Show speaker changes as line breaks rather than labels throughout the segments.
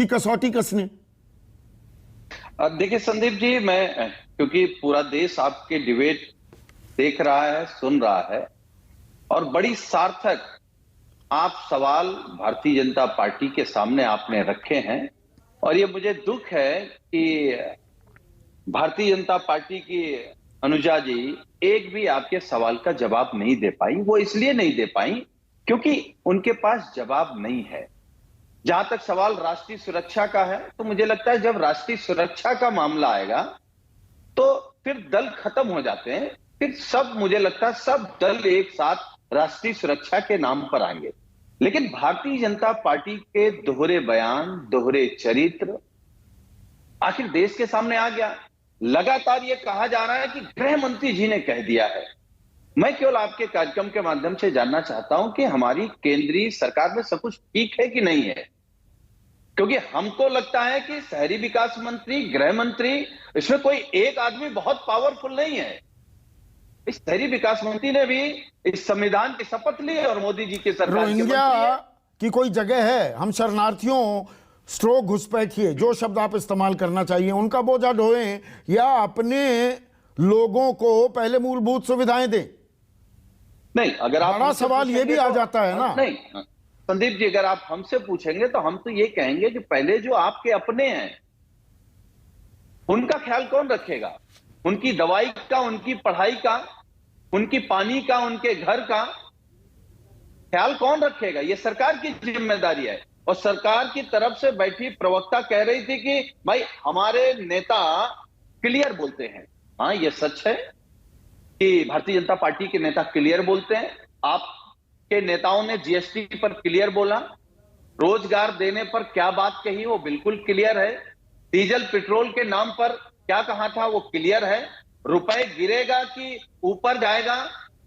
की कसौटी कसने?
देखिए संदीप जी, मैं क्योंकि पूरा देश आपके डिबेट देख रहा है, सुन रहा है, और बड़ी सार्थक आप सवाल भारतीय जनता पार्टी के सामने आपने रखे हैं। और ये मुझे दुख है कि भारतीय जनता पार्टी की अनुजा जी एक भी आपके सवाल का जवाब नहीं दे पाई। वो इसलिए नहीं दे पाई क्योंकि उनके पास जवाब नहीं है। जहां तक सवाल राष्ट्रीय सुरक्षा का है, तो मुझे लगता है जब राष्ट्रीय सुरक्षा का मामला आएगा तो फिर दल खत्म हो जाते हैं। फिर सब, मुझे लगता है सब दल एक साथ राष्ट्रीय सुरक्षा के नाम पर आएंगे। लेकिन भारतीय जनता पार्टी के दोहरे बयान, दोहरे चरित्र आखिर देश के सामने आ गया। लगातार ये कहा जा रहा है कि गृह मंत्री जी ने कह दिया है। मैं केवल आपके कार्यक्रम के माध्यम से जानना चाहता हूं कि हमारी केंद्रीय सरकार में सब कुछ ठीक है कि नहीं है, क्योंकि हमको लगता है कि शहरी विकास मंत्री, गृह मंत्री, इसमें कोई एक आदमी बहुत पावरफुल नहीं है। इस शहरी विकास मंत्री ने भी इस संविधान की शपथ ली है और मोदी जी की सरकार के
रोहिंग्या
मंत्री है।
की कोई जगह है? हम शरणार्थियों स्ट्रोक घुसपैठिए, जो शब्द आप इस्तेमाल करना चाहिए, उनका बोझा ढोएं या अपने लोगों को पहले मूलभूत सुविधाएं दें?
नहीं, अगर आप
बड़ा सवाल ये भी आ जाता है ना।
नहीं संदीप जी, अगर आप हमसे पूछेंगे तो हम तो ये कहेंगे कि पहले जो आपके अपने हैं उनका ख्याल कौन रखेगा? उनकी दवाई का, उनकी पढ़ाई का, उनकी पानी का, उनके घर का ख्याल कौन रखेगा? ये सरकार की जिम्मेदारी है। और सरकार की तरफ से बैठी प्रवक्ता कह रही थी कि भाई हमारे नेता क्लियर बोलते हैं। हाँ, ये सच है कि भारतीय जनता पार्टी के नेता क्लियर बोलते हैं। आपके नेताओं ने जीएसटी पर क्लियर बोला, रोजगार देने पर क्या बात कही वो बिल्कुल क्लियर है, डीजल पेट्रोल के नाम पर क्या कहा था वो क्लियर है, रुपए गिरेगा कि ऊपर जाएगा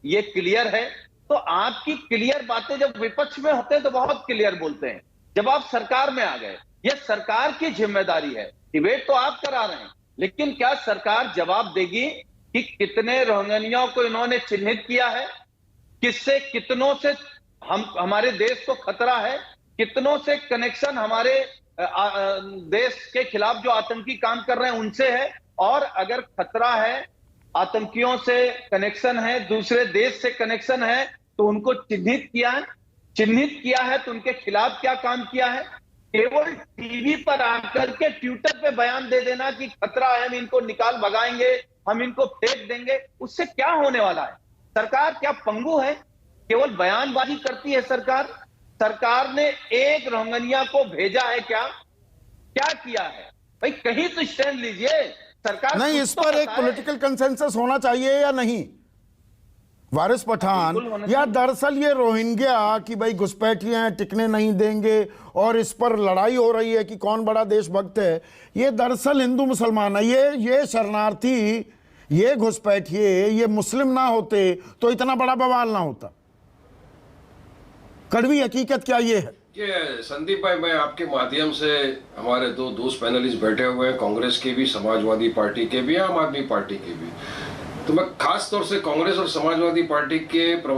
ये क्लियर है। तो आपकी क्लियर बातें जब विपक्ष में होते हैं तो बहुत क्लियर बोलते हैं, जब आप सरकार में आ गए ये सरकार की जिम्मेदारी है। डिबेट तो आप करा रहे हैं, लेकिन क्या सरकार जवाब देगी कि कितने रोहिंग्याओं को इन्होंने चिन्हित किया है, किससे, कितनों से हमारे देश को खतरा है, कितनों से कनेक्शन हमारे देश के खिलाफ जो आतंकी काम कर रहे हैं उनसे है, और अगर खतरा है, आतंकियों से कनेक्शन है, दूसरे देश से कनेक्शन है, तो उनको चिन्हित किया है तो उनके खिलाफ क्या काम किया है? केवल टीवी पर आकर के ट्विटर पे बयान दे देना कि खतरा है, हम इनको निकाल भगाएंगे, हम इनको फेंक देंगे, उससे क्या होने वाला है? सरकार क्या पंगु है? केवल बयानबाजी करती है सरकार। सरकार ने एक रोहिंग्या को भेजा है क्या? क्या किया है भाई? कहीं तो स्टैंड लीजिए सरकार।
नहीं, इस पर एक पॉलिटिकल कंसेंसस होना चाहिए या नहीं? वारिस पठान, या दरअसल ये रोहिंग्या की भाई घुसपैठिए हैं, टिकने नहीं देंगे और इस पर लड़ाई हो रही है कि कौन बड़ा देशभक्त है, ये दरअसल हिंदू मुसलमान है। ये शरणार्थी, ये घुसपैठिए, ये मुस्लिम ना होते तो इतना बड़ा बवाल ना होता। कड़वी हकीकत क्या ये है?
ये संदीप भाई, मैं आपके माध्यम से, हमारे दो दोस्त पैनलिस्ट बैठे हुए हैं, कांग्रेस के भी, समाजवादी पार्टी के भी, आम आदमी पार्टी के भी, तो मैं खास तौर से कांग्रेस और समाजवादी पार्टी के